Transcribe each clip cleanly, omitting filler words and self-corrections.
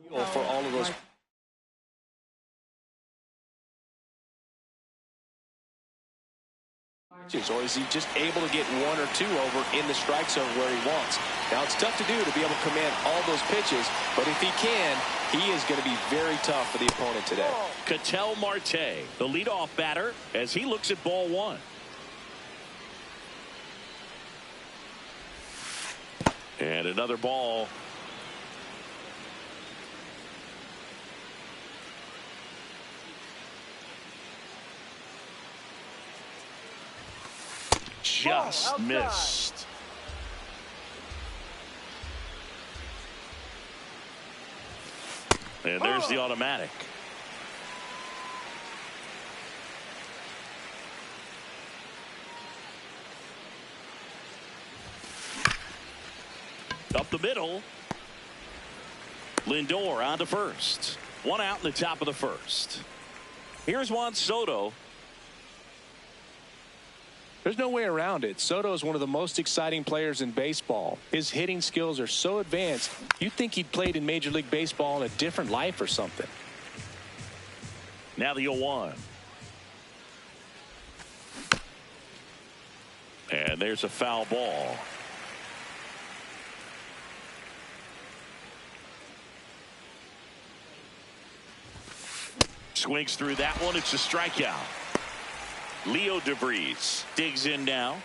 For all of those. Or is he just able to get one or two over in the strike zone where he wants? Now, it's tough to do to be able to command all those pitches, but if he can, he is going to be very tough for the opponent today. Ketel Marte, the leadoff batter, as he looks at ball one. And another ball. Just missed. And there's the automatic. Up the middle. Lindor on to first. One out in the top of the first. Here's Juan Soto. There's no way around it. Soto is one of the most exciting players in baseball. His hitting skills are so advanced, you'd think he'd played in Major League Baseball in a different life or something. Now the 0-1. And there's a foul ball. Swings through that one. It's a strikeout. Leo DeVries digs in now.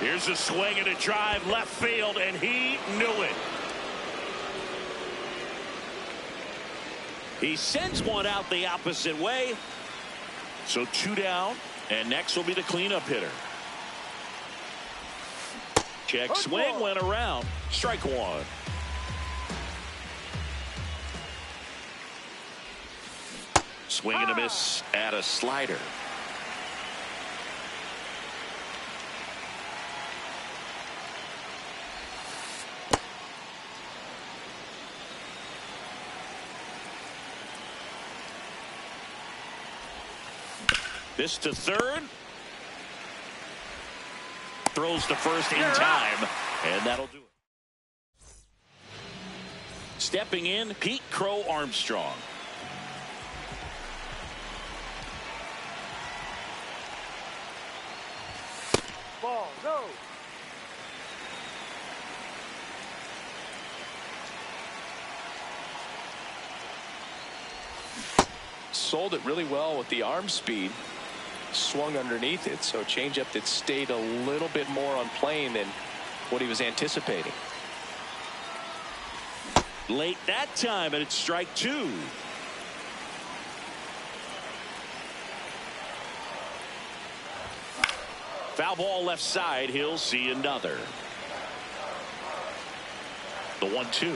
Here's a swing and a drive left field, and he knew it. He sends one out the opposite way. So two down, and next will be the cleanup hitter. Check swing, went around. Strike one. Swing and a miss at a slider. This to third. Throws to first in time, and that'll do it. Stepping in, Pete Crow Armstrong. Ball, go. Sold it really well with the arm speed. Swung underneath it, so changeup that stayed a little bit more on plane than what he was anticipating. Late that time, and it's strike two. Foul ball left side. He'll see another. The 1-2.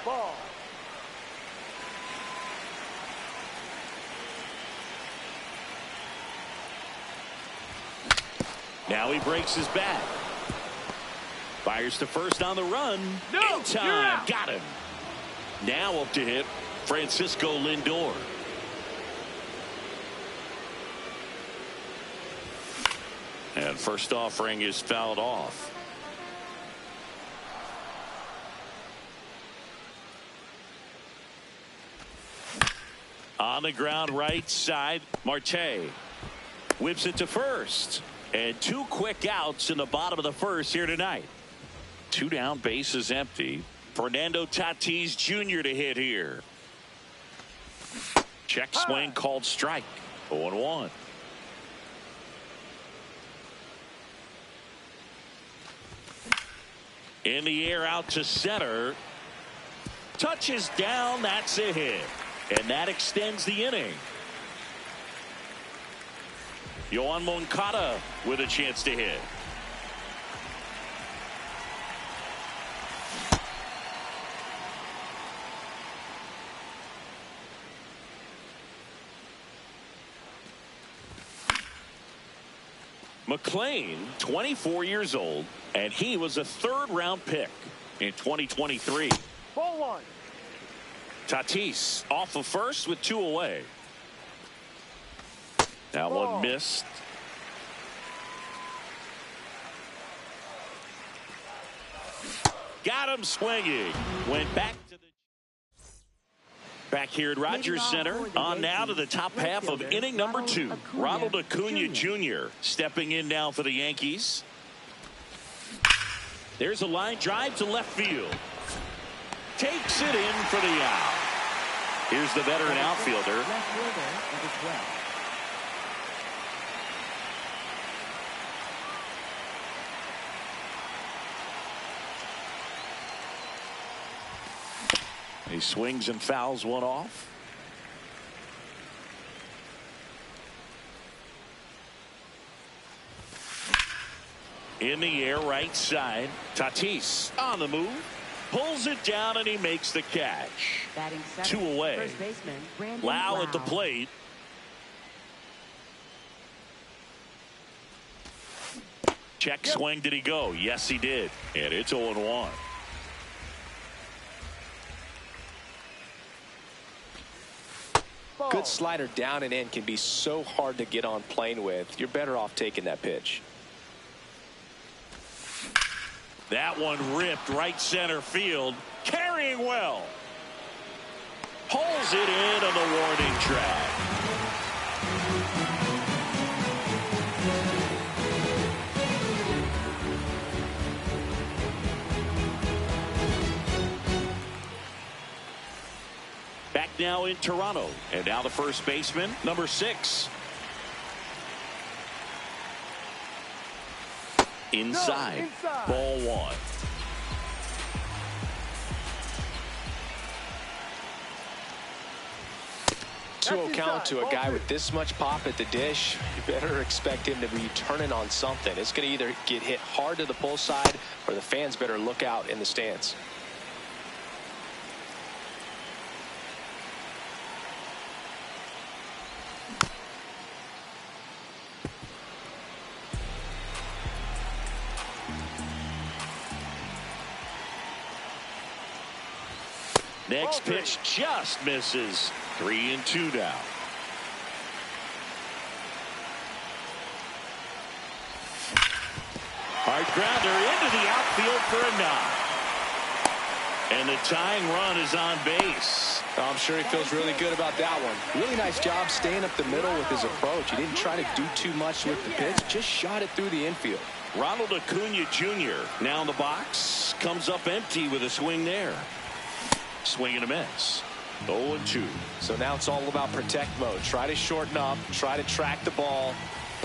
Ball. Now he breaks his bat. Fires to first on the run. No, in time. Got him. Now up to hit Francisco Lindor. And first offering is fouled off. On the ground right side, Marte whips it to first. And two quick outs in the bottom of the first here tonight. Two down, bases empty. Fernando Tatis Jr. to hit here. Check swing called strike. 0-1. In the air out to center. Touches down. That's a hit. And that extends the inning. Yoan Moncada with a chance to hit. McLean, 24 years old, and he was a third-round pick in 2023. Ball one. Tatis off of first with two away. That one missed. Got him swinging. Went back to the... Back here at Rogers Center. On now to the top half of inning number 2. Ronald Acuna Jr. stepping in now for the Yankees. There's a line drive to left field. Takes it in for the out. Here's the veteran outfielder. He swings and fouls one off. In the air, right side. Tatis on the move. Pulls it down and he makes the catch. 2 away. Lau at the plate. Check swing. Did he go? Yes, he did. And it's 0-1. Good slider down and in can be so hard to get on plane with. You're better off taking that pitch. That one ripped right center field. Carrying well. Pulls it in on the warning track. Back now in Toronto. And now the first baseman, number 6. Inside. Ball 1. To count to a guy with this much pop at the dish, you better expect him to be turning on something. It's going to either get hit hard to the pull side or the fans better look out in the stands. Next pitch just misses. 3-2 now. Hard grounder into the outfield for a knock. And the tying run is on base. I'm sure he feels really good about that one. Really nice job staying up the middle with his approach. He didn't try to do too much with the pitch, just shot it through the infield. Ronald Acuna Jr. now in the box. Comes up empty with a swing there. Swing and a miss. 0-2. So now it's all about protect mode. Try to shorten up, try to track the ball,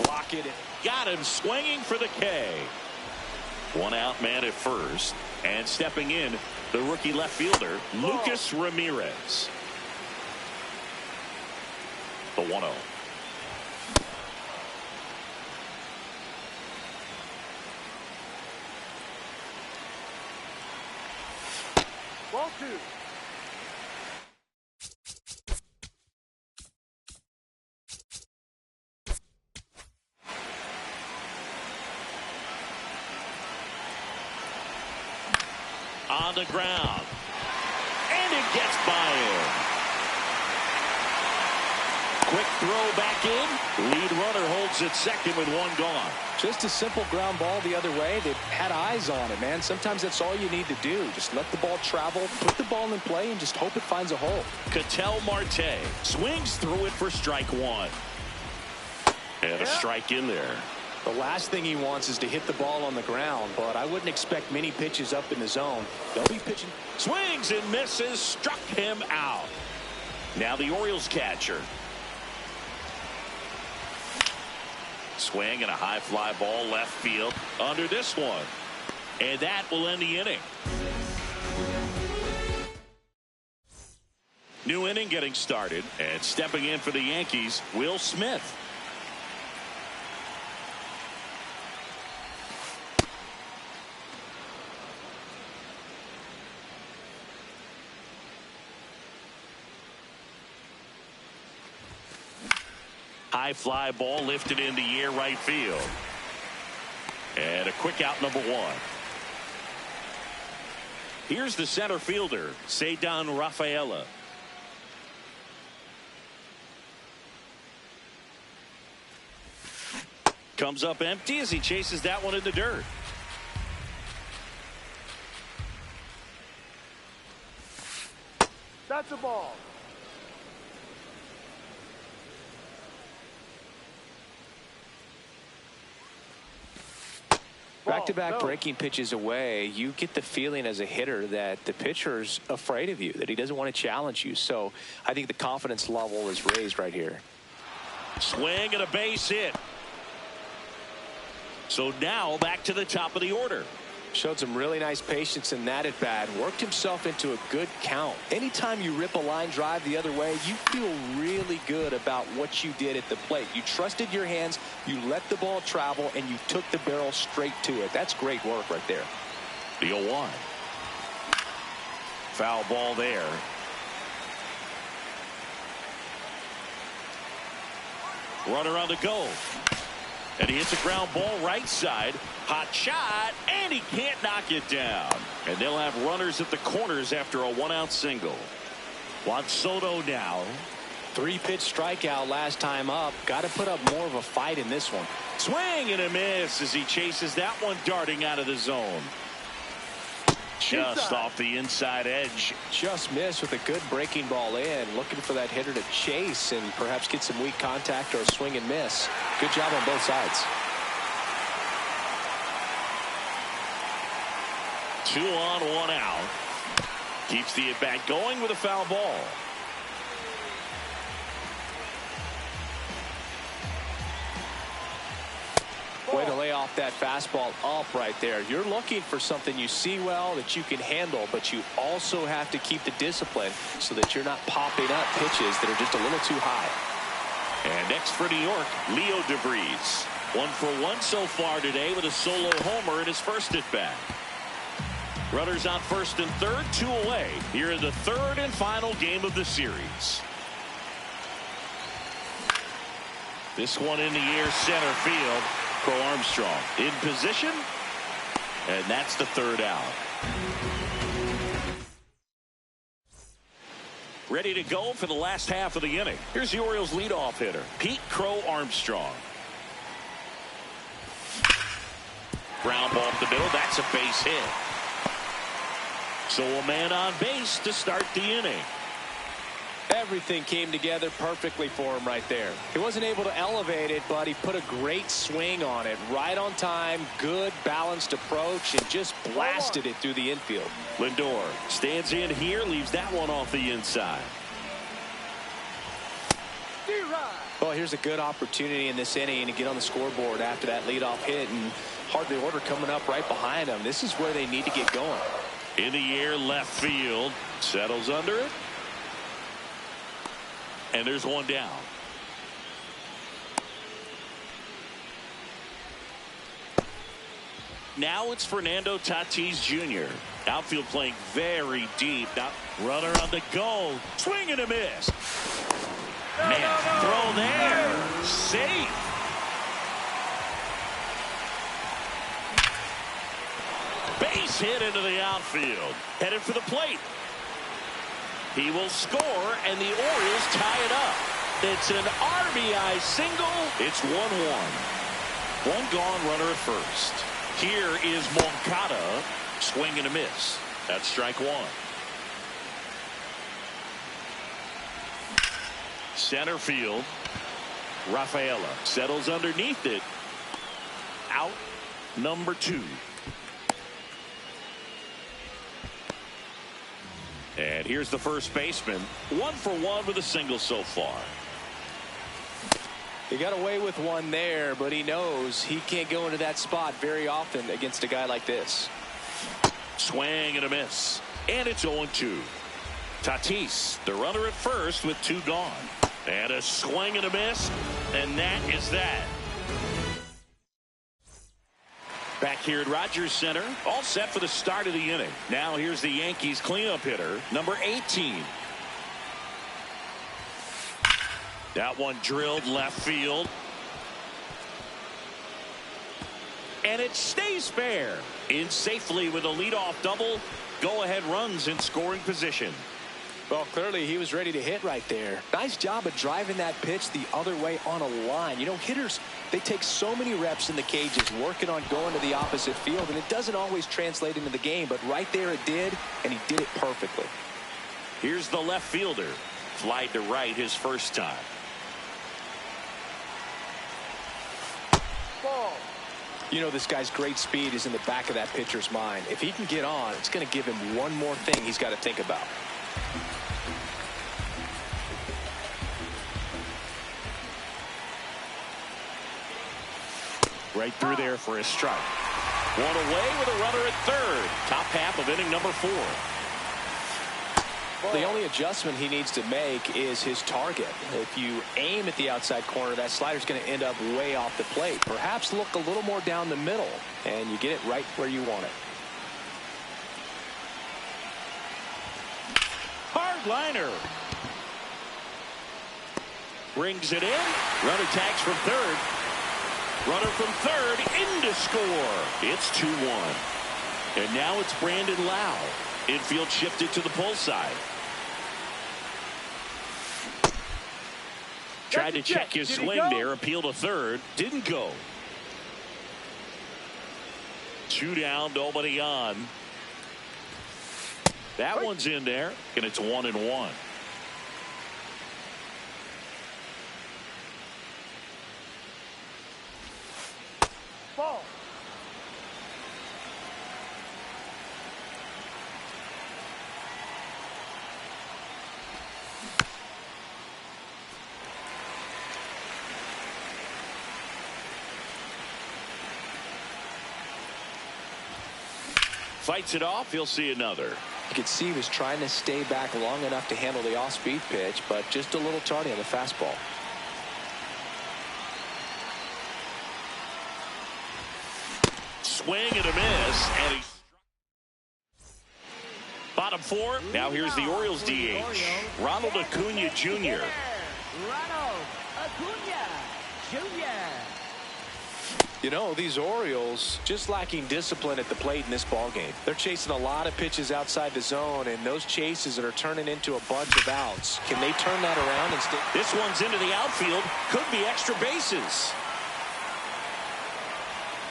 block it. Got him swinging for the K. 1 out man at first. And stepping in, the rookie left fielder, Lucas Ramirez. The 1-0. Ball 2. On the ground. And it gets by him. Quick throw back in. Lead runner holds it second with 1 gone. Just a simple ground ball the other way. They had eyes on it, man. Sometimes that's all you need to do. Just let the ball travel, put the ball in play, and just hope it finds a hole. Ketel Marte swings through it for strike 1. And a strike in there. The last thing he wants is to hit the ball on the ground, but I wouldn't expect many pitches up in the zone. They'll be pitching. Swings and misses, struck him out. Now the Orioles catcher. Swing and a high fly ball left field under this one. And that will end the inning. New inning getting started, and stepping in for the Yankees, Will Smith. High fly ball lifted in the air right field. And a quick out number 1. Here's the center fielder, Ceddanne Rafaela. Comes up empty as he chases that one in the dirt. That's a ball. Back-to-back breaking pitches away, you get the feeling as a hitter that the pitcher's afraid of you, that he doesn't want to challenge you. So I think the confidence level is raised right here. Swing and a base hit. So now back to the top of the order. Showed some really nice patience in that at bat. Worked himself into a good count. Anytime you rip a line drive the other way, you feel really good about what you did at the plate. You trusted your hands, you let the ball travel, and you took the barrel straight to it. That's great work right there. The 0-1. Foul ball there. Runner on the go. And he hits a ground ball right side. Hot shot, and he can't knock it down. And they'll have runners at the corners after a 1-out single. Juan Soto now. 3-pitch strikeout last time up. Got to put up more of a fight in this one. Swing and a miss as he chases that one darting out of the zone. Just off the inside edge. Just missed with a good breaking ball in. Looking for that hitter to chase and perhaps get some weak contact or a swing and miss. Good job on both sides. 2 on, 1 out. Keeps the at-bat going with a foul ball. Way to lay off that fastball up right there. You're looking for something you see well that you can handle, but you also have to keep the discipline so that you're not popping up pitches that are just a little too high. And next for New York, Leo DeVries. 1 for 1 so far today with a solo homer in his first at-bat. Runners on first and third, 2 away here in the third and final game of the series. This one in the air, center field. Crow Armstrong in position, and that's the 3rd out. Ready to go for the last half of the inning. Here's the Orioles leadoff hitter, Pete Crow Armstrong. Ground ball up the middle. That's a base hit. So a man on base to start the inning. Everything came together perfectly for him right there. He wasn't able to elevate it, but he put a great swing on it. Right on time, good balanced approach, and just blasted it through the infield. Lindor stands in here, leaves that one off the inside. Well, here's a good opportunity in this inning to get on the scoreboard after that leadoff hit, and hardly order coming up right behind him. This is where they need to get going. In the air, left field. Settles under it. And there's one down. Now it's Fernando Tatis Jr. Outfield playing very deep. Now runner on the go. Swing and a miss. Man, throw there. Safe. Base hit into the outfield. Headed for the plate. He will score, and the Orioles tie it up. It's an RBI single. It's 1-1. One gone, runner at first. Here is Moncada. Swing and a miss. That's strike 1. Center field. Rafaela settles underneath it. Out number 2. And here's the first baseman. 1 for 1 with a single so far. He got away with one there, but he knows he can't go into that spot very often against a guy like this. Swing and a miss. And it's 0-2. Tatis, the runner at first with 2 gone. And a swing and a miss. And that is that. Back here at Rogers Center, all set for the start of the inning. Now here's the Yankees cleanup hitter, number 18. That one drilled left field. And it stays fair. In safely with a leadoff double. Go-ahead runs in scoring position. Well, clearly he was ready to hit right there. Nice job of driving that pitch the other way on a line. You know, hitters They take so many reps in the cages working on going to the opposite field, and it doesn't always translate into the game, but right there it did, and he did it perfectly. Here's the left fielder. Flied to right his first time. Ball. You know, this guy's great speed is in the back of that pitcher's mind. If he can get on, it's going to give him one more thing he's got to think about. Right through there for a strike. One away with a runner at third. Top half of inning number 4. The only adjustment he needs to make is his target. If you aim at the outside corner, that slider's going to end up way off the plate. Perhaps look a little more down the middle, and you get it right where you want it. Hard liner. Brings it in. Runner tags from third. Runner from third in to score. It's 2-1. And now it's Brandon Lau. Infield shifted to the pull side. Tried to check his swing there. Appeal to third. Didn't go. 2 down, nobody on. That one's in there, and it's 1-1. Ball. Fights it off. He'll see another. You could see he was trying to stay back long enough to handle the off-speed pitch, but just a little tardy on the fastball. Swing and a miss, and he bottom 4. Now here's the Orioles DH, Ronald Acuna Jr. Ronald Acuna Jr. You know, these Orioles just lacking discipline at the plate in this ballgame. They're chasing a lot of pitches outside the zone, and those chases that are turning into a bunch of outs. Can they turn that around and stay? This one's into the outfield. Could be extra bases.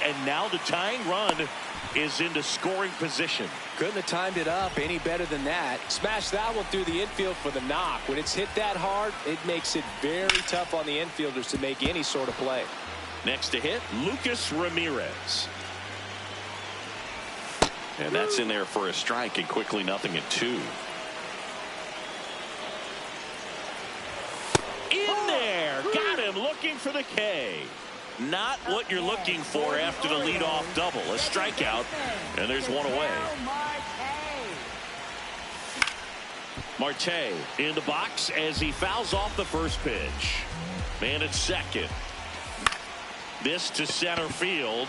And now the tying run is into scoring position. Couldn't have timed it up any better than that. Smash that one through the infield for the knock. When it's hit that hard, it makes it very tough on the infielders to make any sort of play. Next to hit, Lucas Ramirez. And that's in there for a strike, and quickly 0-2. In there. Got him looking for the K. Not what you're looking for after the leadoff double. A strikeout, and there's one away. Marte in the box as he fouls off the first pitch. Man at second. This to center field.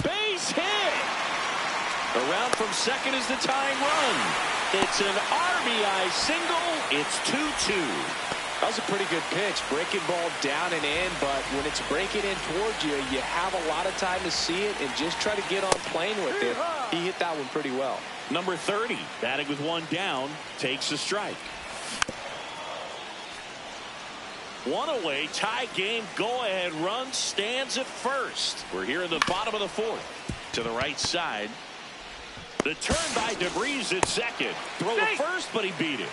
Base hit. Around from second is the tying run. It's an RBI single. It's 2-2. That was a pretty good pitch. Breaking ball down and in, but when it's breaking in towards you, you have a lot of time to see it and just try to get on plane with it. He hit that one pretty well. Number 30, batting with one down, takes a strike. One away, tie game, go-ahead run stands at first. We're here in the bottom of the 4th. To the right side. The turn by DeVries at second. Throw to first, but he beat it.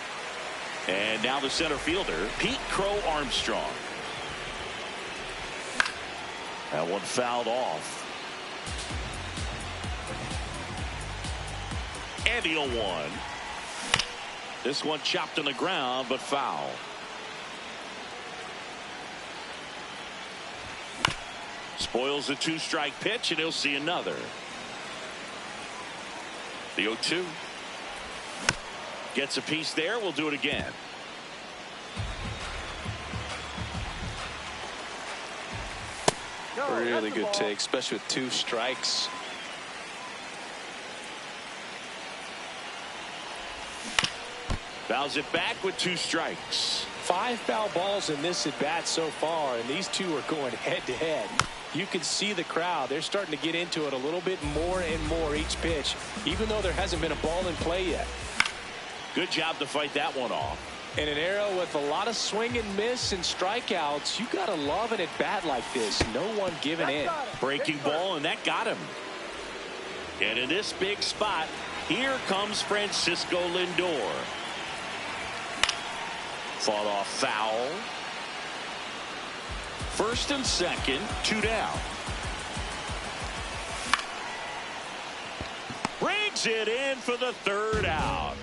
And now the center fielder, Pete Crow Armstrong. That one fouled off. And the 0-1. This one chopped on the ground, but foul. Spoils the 2-strike pitch, and he'll see another. The 0-2. Gets a piece there. We'll do it again. Really good take, especially with 2 strikes. Fouls it back with 2 strikes. 5 foul balls in this at bat so far, and these 2 are going head to head. You can see the crowd. They're starting to get into it a little bit more and more each pitch, even though there hasn't been a ball in play yet. Good job to fight that one off. In an era with a lot of swing and miss and strikeouts, you got to love an at-bat like this. No one giving in. Breaking ball, and that got him. And in this big spot, here comes Francisco Lindor. Fought off foul. First and second, 2 down. Brings it in for the 3rd out.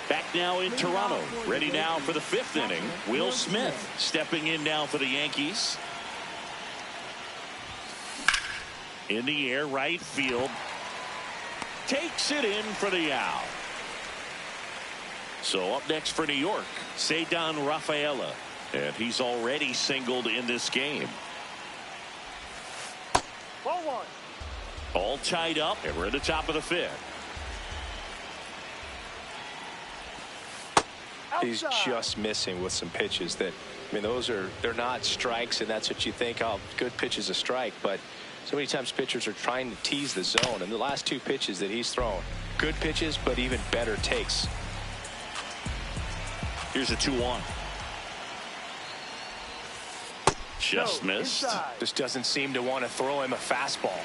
Back now in Toronto. Ready now for the 5th inning. Will Smith stepping in now for the Yankees. In the air, right field. Takes it in for the out. So up next for New York, Ceddanne Rafaela. And he's already singled in this game. Ball 1. All tied up, and we're at the top of the 5th. He's just missing with some pitches that, I mean, they're not strikes, and that's what you think, oh, good pitch is a strike. But so many times pitchers are trying to tease the zone, and the last 2 pitches that he's thrown, good pitches, but even better takes. Here's a 2-1. Just missed. Just doesn't seem to want to throw him a fastball.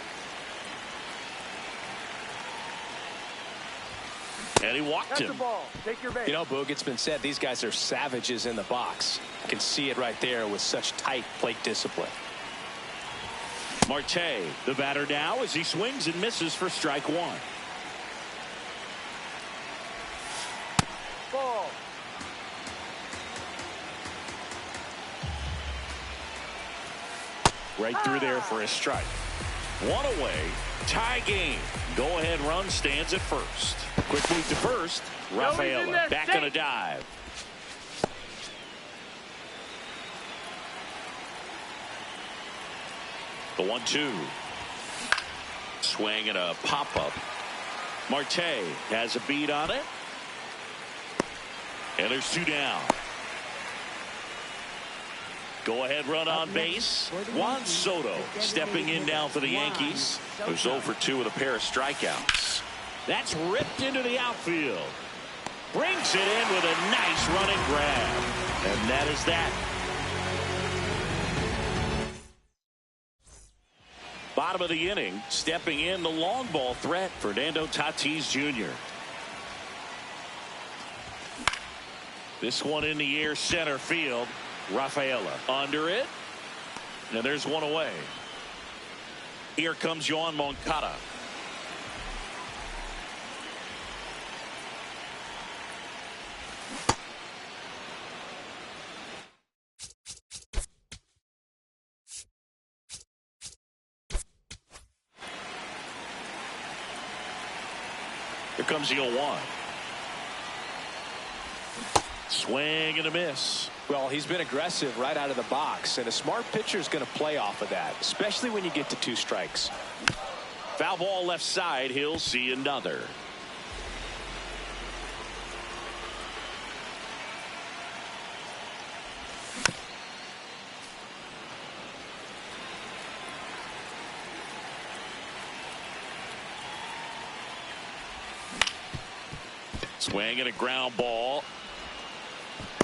And he walked him. Take your base. You know, Boog, it's been said these guys are savages in the box. You can see it right there with such tight plate discipline. Marte, the batter now as he swings and misses for strike 1. Ball. Right through there for a strike. 1 away. Tie game. Go ahead run stands at first. Quick move to first. Rafaela back on a dive. The 1-2. Swing and a pop-up. Marte has a beat on it. And there's 2 down. Go ahead run on base. Juan Soto stepping in now for the Yankees, who's 0 for 2 with a pair of strikeouts. That's ripped into the outfield. Brings it in with a nice running grab. And that is that. Bottom of the inning, stepping in the long ball threat, Fernando Tatis Jr. This one in the air center field. Rafaela under it. And there's 1 away. Here comes Yoan Moncada. Here comes the 0-1. Swing and a miss. Well, he's been aggressive right out of the box, and a smart pitcher is going to play off of that, especially when you get to 2 strikes. Foul ball left side. He'll see another. Swing and a ground ball.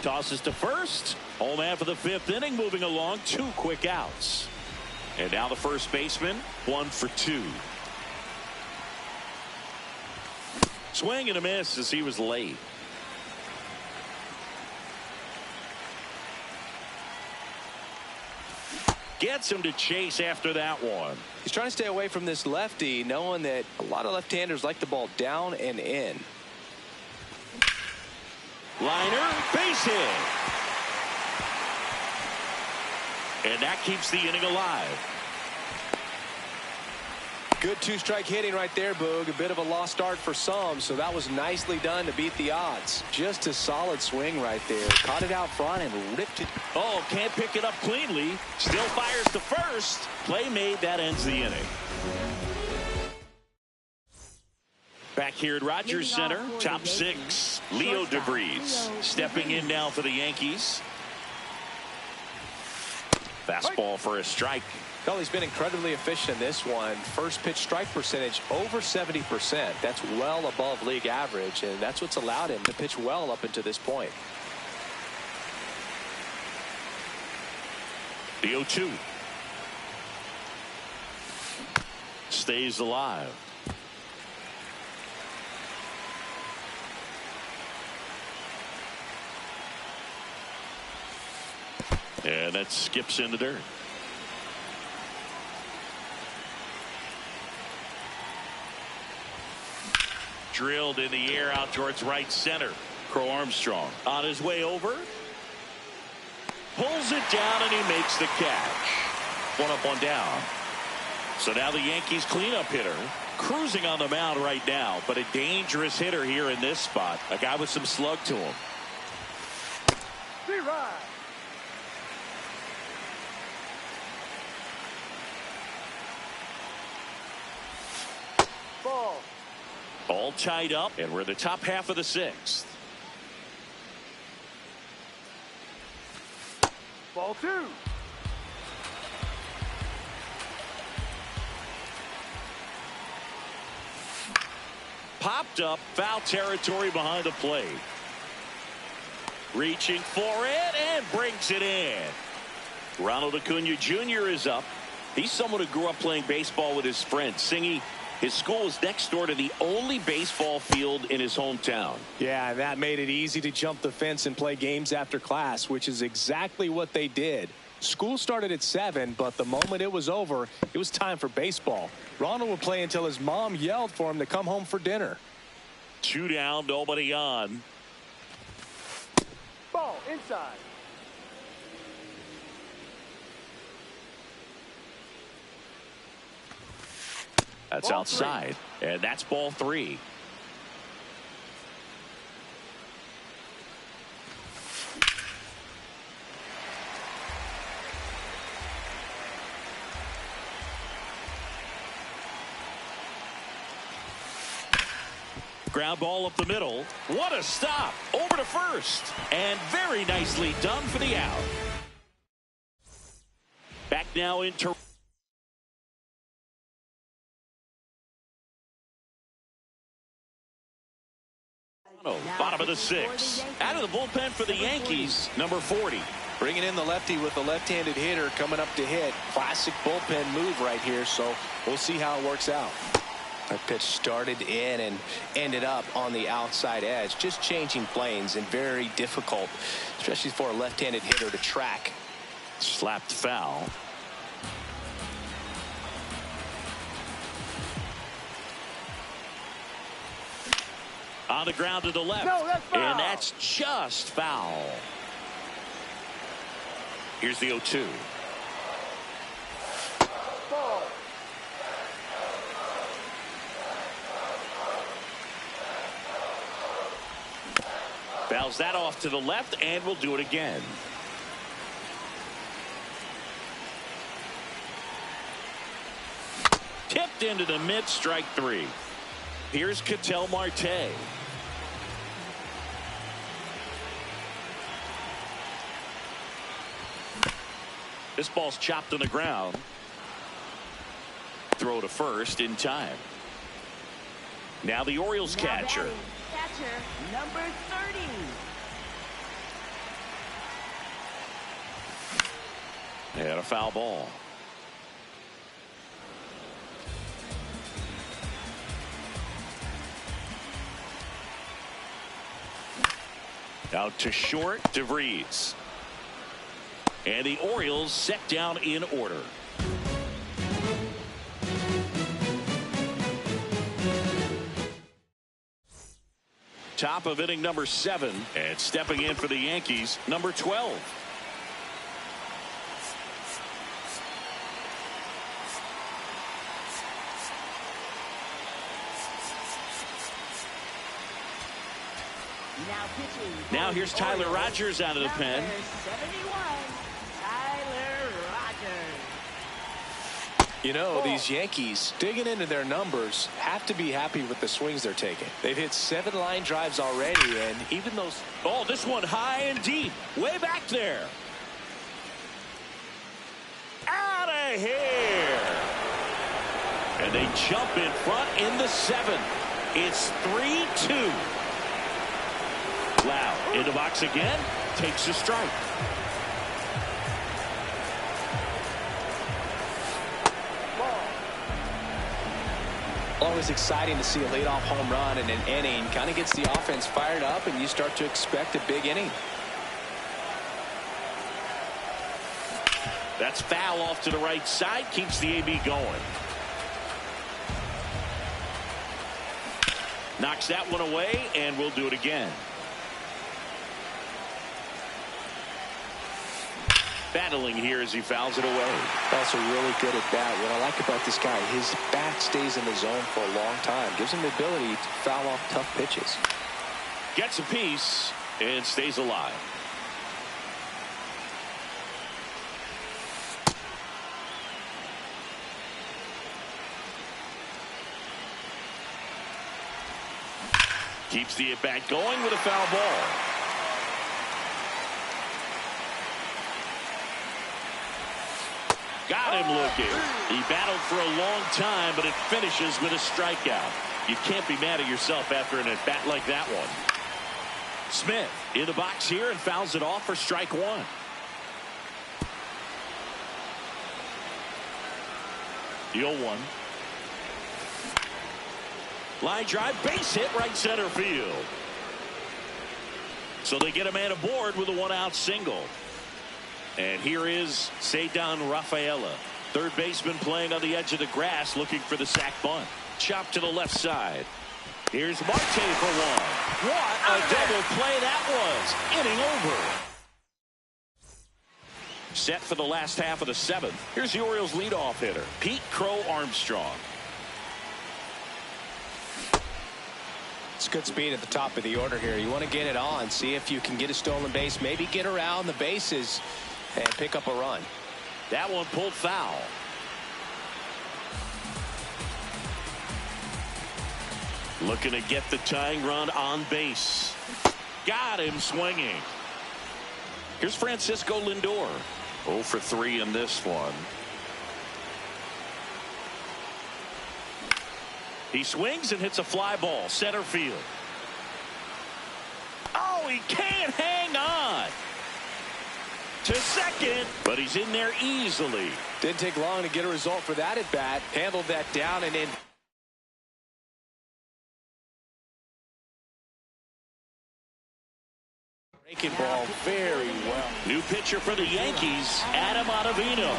Tosses to first. Home man for the 5th inning, moving along. 2 quick outs. And now the first baseman, 1 for 2. Swing and a miss as he was late. Gets him to chase after that one. He's trying to stay away from this lefty, knowing that a lot of left-handers like the ball down and in. Liner, base hit. And that keeps the inning alive. Good 2-strike hitting right there, Boog. A bit of a lost start for some, so that was nicely done to beat the odds. Just a solid swing right there. Caught it out front and ripped it. Oh, can't pick it up cleanly. Still fires to first. Play made. That ends the inning. Back here at Rogers Center, top 6, Leo DeVries stepping in now for the Yankees. Fastball for a strike. Well, he's been incredibly efficient in this one. First pitch strike percentage over 70%. That's well above league average, and that's what's allowed him to pitch well up until this point. The 0-2. Stays alive. And that skips in the dirt. Drilled in the air out towards right center. Crow Armstrong on his way over. Pulls it down and he makes the catch. One up, one down. So now the Yankees cleanup hitter cruising on the mound right now, but a dangerous hitter here in this spot. A guy with some slug to him. 3 runs. Ball. All tied up, and we're in the top half of the 6th. Ball 2. Popped up, foul territory behind the plate. Reaching for it and brings it in. Ronald Acuna Jr. is up. He's someone who grew up playing baseball with his friends. Singy, his school is next door to the only baseball field in his hometown. Yeah, that made it easy to jump the fence and play games after class, which is exactly what they did. School started at 7, but the moment it was over, it was time for baseball. Ronald would play until his mom yelled for him to come home for dinner. 2 down, nobody on. Ball inside. That's Ball outside, and that's ball 3. Ground ball up the middle. What a stop. Over to first. And very nicely done for the out. Back now into bottom of the 6th. Out of the bullpen for the Yankees, number 40. Bringing in the lefty with the left-handed hitter coming up to hit. Classic bullpen move right here, so we'll see how it works out. That pitch started in and ended up on the outside edge. Just changing planes and very difficult, especially for a left-handed hitter to track. Slapped foul. On the ground to the left. No, that's foul. And that's just foul. Here's the 0-2. Ball. Fouls that off to the left, and we'll do it again. Tipped into the mid, strike 3. Here's Ketel Marte. This ball's chopped on the ground. Throw to first in time. Now the Orioles catcher. Catcher number 30. And a foul ball. Out to short, DeVries. And the Orioles set down in order. Top of inning number 7, and stepping in for the Yankees, number 12. Now here's Tyler Rogers out of the pen. 71, Tyler Rogers. You know, these Yankees digging into their numbers have to be happy with the swings they're taking. They've hit 7 line drives already, and even those. Oh, this one high and deep, way back there. Out of a hair. And they jump in front in the 7th. It's 3-2. Loud in the box again. Takes a strike. Always exciting to see a leadoff home run in an inning. Kind of gets the offense fired up, and you start to expect a big inning. That's foul off to the right side. Keeps the AB going. Knocks that one away, and we'll do it again. Battling here as he fouls it away. Also really good at bat. What I like about this guy, his bat stays in the zone for a long time. Gives him the ability to foul off tough pitches. Gets a piece and stays alive. Keeps the at-bat going with a foul ball. Got him looking. He battled for a long time, but it finishes with a strikeout. You can't be mad at yourself after an at-bat like that one. Smith in the box here and fouls it off for strike one. The 0-1. Line drive, base hit, right center field. So they get a man aboard with a one-out single. And here is Ceddanne Rafaela, third baseman playing on the edge of the grass, looking for the sac bunt. Chop to the left side. Here's Marte for one. What a double play that was. Inning over. Set for the last half of the 7th. Here's the Orioles leadoff hitter, Pete Crow Armstrong. It's good speed at the top of the order here. You want to get it on, see if you can get a stolen base, maybe get around the bases and pick up a run. That one pulled foul. Looking to get the tying run on base. Got him swinging. Here's Francisco Lindor. 0 for 3 in this one. He swings and hits a fly ball center field. Oh, he can't hang on to second, but he's in there easily. Didn't take long to get a result for that at bat. Handled that down and in. Breaking ball very well. New pitcher for the Yankees, Adam Ottavino.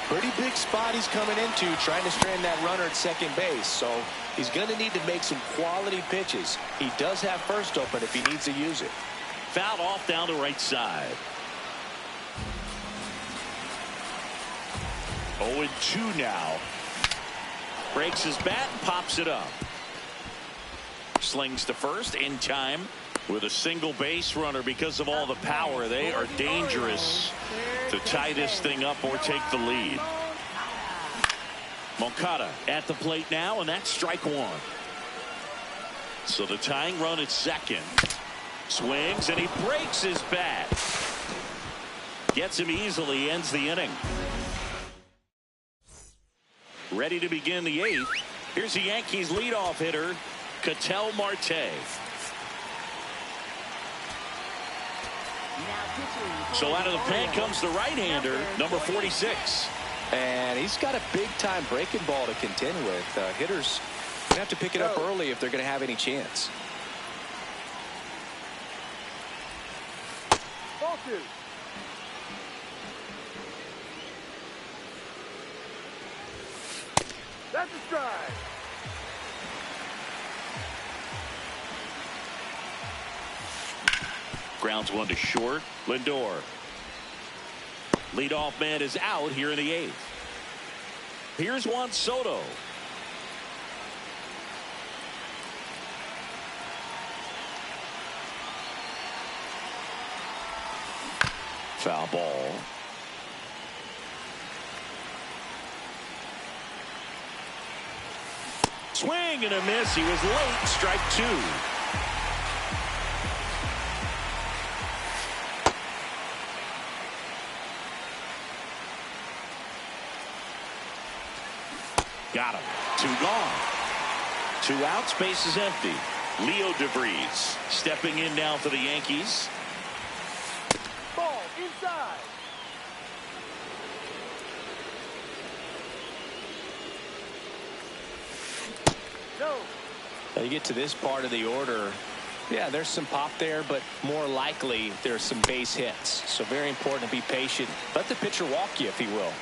Pretty big spot he's coming into, trying to strand that runner at second base. So he's going to need to make some quality pitches. He does have first open if he needs to use it. Fouled off down the right side. 0-2 now. Breaks his bat and pops it up. Slings to first in time with a single base runner. Because of all the power, they are dangerous to tie this thing up or take the lead. Moncada at the plate now, and that's strike one. So the tying run at second. Swings and he breaks his bat. Gets him easily, ends the inning. Ready to begin the 8th. Here's the Yankees leadoff hitter, Ketel Marte. So out of the pen comes the right-hander, number 46. And he's got a big-time breaking ball to contend with. Hitters going to have to pick it up early if they're going to have any chance. Ball 2. That's a strike. Grounds one to short. Lindor. Leadoff man is out here in the 8th. Here's Juan Soto. Foul ball. Swing and a miss. He was late. Strike 2. Got him. 2 gone. 2 outs, base is empty. Leo DeVries stepping in now for the Yankees. Ball inside. No. Now you get to this part of the order. Yeah, there's some pop there, but more likely there's some base hits. So very important to be patient. Let the pitcher walk you, if he will.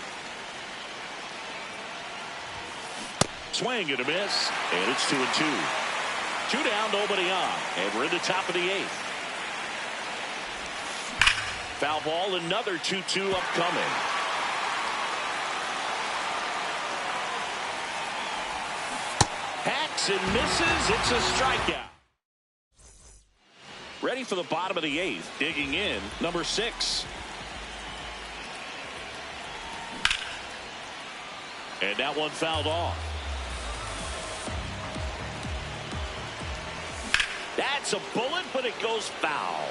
Swing and a miss, and it's 2-2. 2 down, nobody on, and we're in the top of the 8th. Foul ball, another 2-2 upcoming. Hacks and misses. It's a strikeout. Ready for the bottom of the 8th. Digging in, number 6. And that one fouled off. That's a bullet, but it goes foul.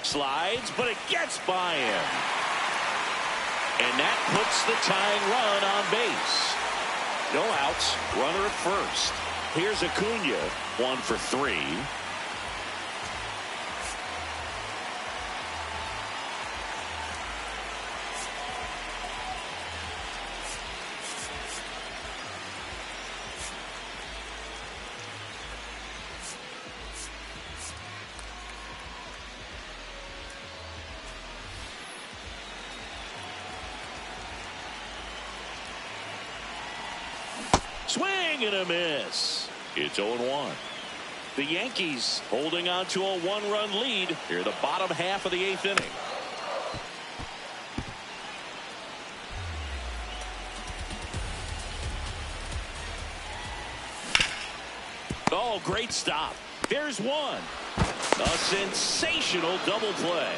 Slides, but it gets by him. And that puts the tying run on base. No outs, runner at first. Here's Acuna, 1 for 3. Swing and a miss. It's 0-1. The Yankees holding on to a 1-run lead here, the bottom half of the 8th inning. Oh, great stop. There's one. A sensational double play.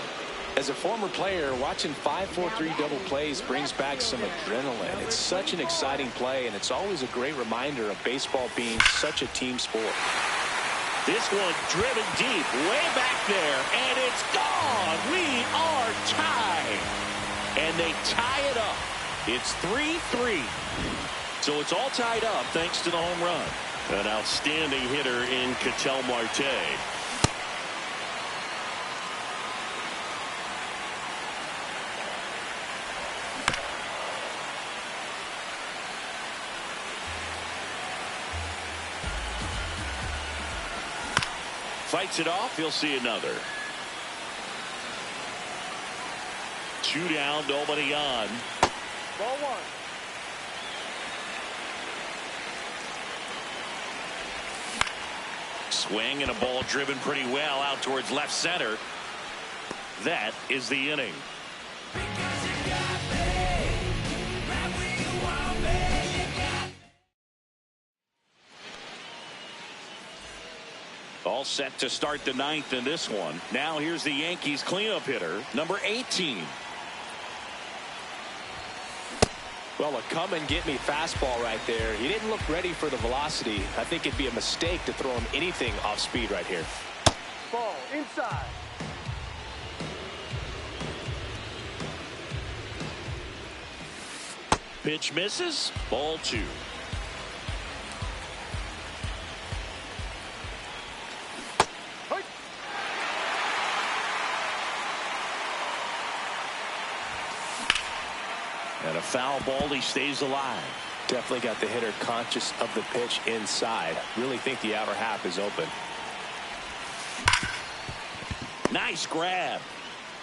As a former player, watching 5-4-3 double plays brings back some adrenaline. It's such an exciting play, and it's always a great reminder of baseball being such a team sport. This one driven deep, way back there, and it's gone. We are tied. And they tie it up. It's 3-3. So it's all tied up thanks to the home run. An outstanding hitter in Ketel Marte. Fights it off. He'll see another. 2 down, nobody on. Ball 1. Swing and a ball driven pretty well out towards left center. That is the inning. All set to start the 9th in this one. Now here's the Yankees cleanup hitter, number 18. Well, a come and get me fastball right there. He didn't look ready for the velocity. I think it'd be a mistake to throw him anything off speed right here. Ball inside. Pitch misses. Ball 2. And a foul ball, he stays alive. Definitely got the hitter conscious of the pitch inside. Really think the outer half is open. Nice grab.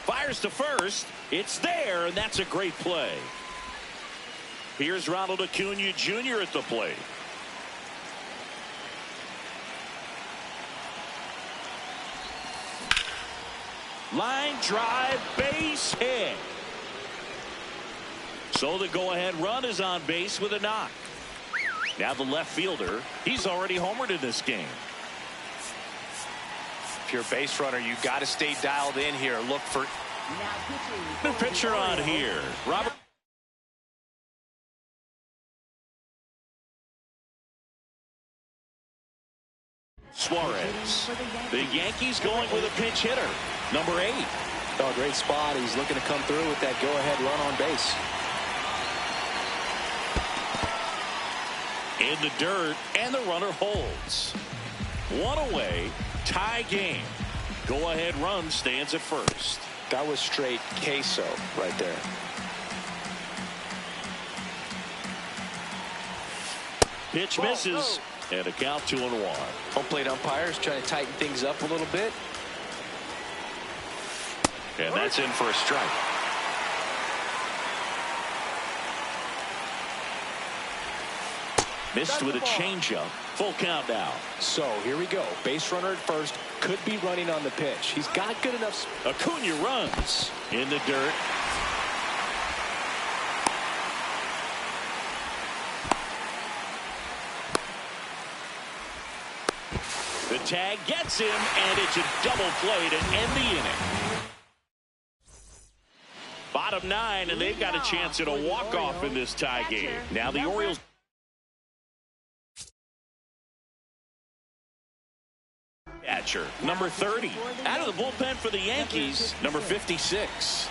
Fires to first. It's there, and that's a great play. Here's Ronald Acuna Jr. at the plate. Line drive, base hit. So the go-ahead run is on base with a knock. Now the left fielder, he's already homered in this game. If you're a base runner, you got to stay dialed in here. Look for the pitcher on here, Robert Suarez. The Yankees going with a pinch hitter. number 8. Oh, great spot. He's looking to come through with that go-ahead run on base. In the dirt, and the runner holds. One away, tie game. Go-ahead run stands at first. That was straight queso right there. Pitch misses, and a count 2-1. Home plate umpires trying to tighten things up a little bit. And that's in for a strike. Missed with a changeup. Full count now. So here we go. Base runner at first. Could be running on the pitch. He's got good enough. Acuna runs in the dirt. The tag gets him, and it's a double play to end the inning. Bottom 9, and they've got a chance at a walk-off in this tie game. Now the Orioles. Catcher, number 30. Out of the bullpen for the Yankees, number 56.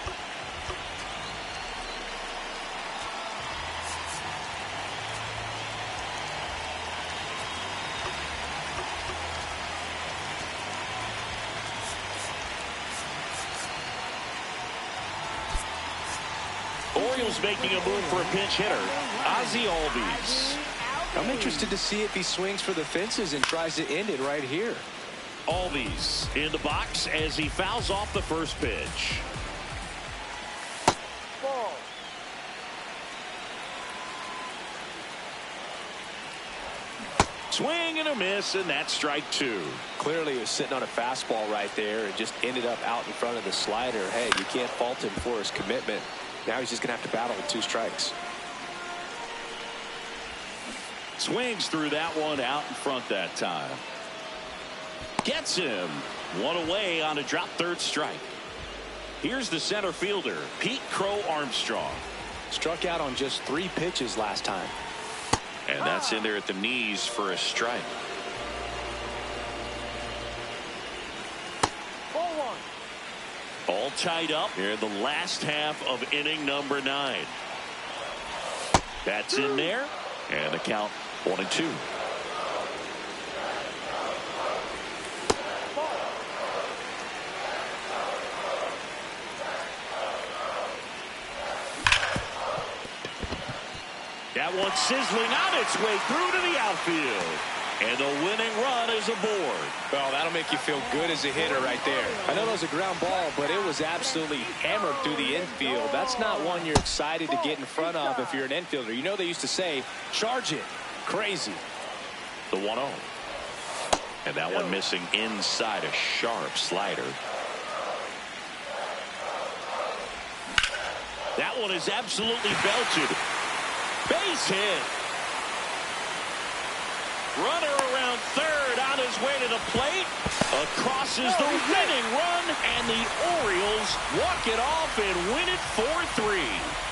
Orioles making a move for a pinch hitter, Ozzie Albies. I'm interested to see if he swings for the fences and tries to end it right here. Albies in the box as he fouls off the first pitch. Ball. Swing and a miss, and that's strike 2. Clearly he was sitting on a fastball right there and just ended up out in front of the slider. Hey, you can't fault him for his commitment. Now he's just going to have to battle with 2 strikes. Swings through that one out in front that time. Gets him. One away on a drop third strike. Here's the center fielder, Pete Crow Armstrong. Struck out on just 3 pitches last time. And that's in there at the knees for a strike. Ball 1. All tied up here in the last half of inning number 9. That's in there, and the count 1-2. That one sizzling on its way through to the outfield. And the winning run is aboard. Well, that'll make you feel good as a hitter right there. I know that was a ground ball, but it was absolutely hammered through the infield. That's not one you're excited to get in front of if you're an infielder. You know they used to say, charge it. Crazy. The 1-0. And that one missing inside a sharp slider. That one is absolutely belted. Base hit. Runner around third on his way to the plate. Across is the winning run, and the Orioles walk it off and win it 4-3.